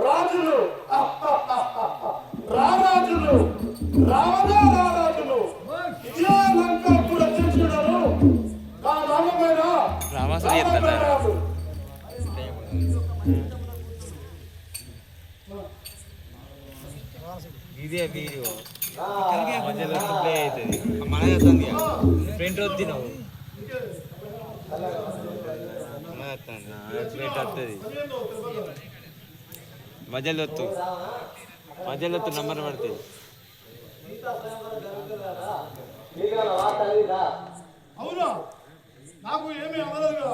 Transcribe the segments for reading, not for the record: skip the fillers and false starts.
రాజులు రారాజులు రారాజులు ఇదే లంకాపుర అధ్యక్షుడు ఆ రామమైన రామరాజు ఇదే వీడియో మధ్యలో ప్లే అవుతుంది మన చేస్తుంది ఫ్రంట్ వద్ది నువ్వు ప్లేట్ వస్తుంది మధ్యలో వత్తు నంబర్ పడుతుంది అవునా నాకు ఏమీ అవ్వలేదు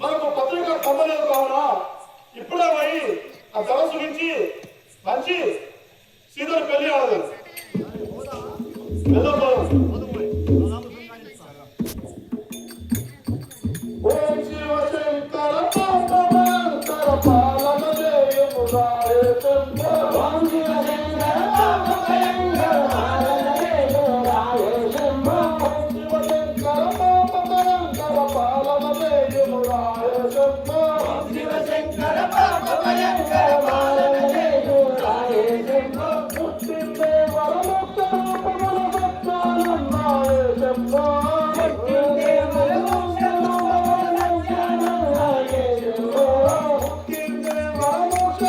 మనకు పత్రిక పొందలేదు కావున ఇప్పుడే పోయి ఆ ధనస్సు నుంచి మంచి సీతను పెళ్లి ఆడదు ఓం శివ శంకర పాపమంకర పాలన జయమురాయ శంకర ఓం శివ శంకర పాపమంకర పాలన జయమురాయ శంకర ఓం శివ శంకర పాపమంకర పాలన జయమురాయ శంకర ఓం శివ శంకర పాపమంకర పాలన జయమురాయ శంకర ముక్తితే వరముక్త రూపముల సత్యానందాయ శంకర ముక్తితే వరముక్త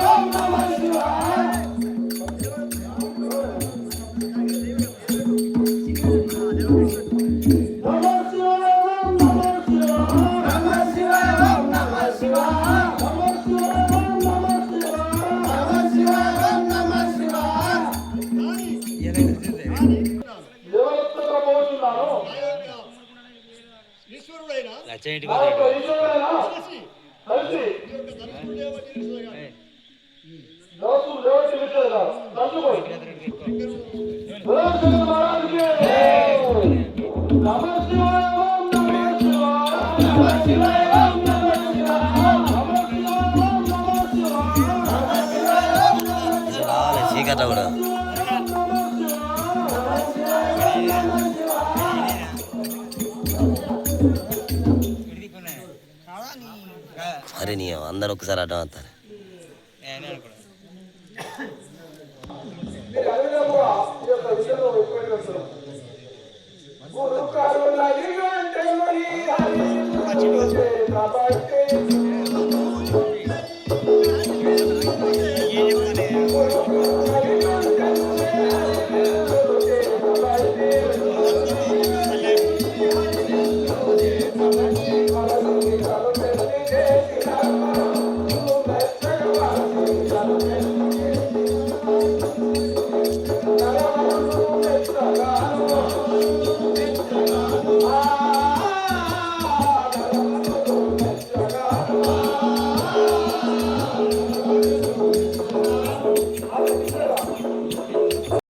Om నంచుకోండి. సురేశ్వర మహారాజుకి నమ శివాయ ఓం నమ శివాయ నమ శివాయ ఓం నమ శివాయ నమ శివాయ ఓం నమ శివాయ చీకట్ల కూడా అరే నీ అందరు ఒకసారి అడ్డం అవుతారు. గురు కరుణ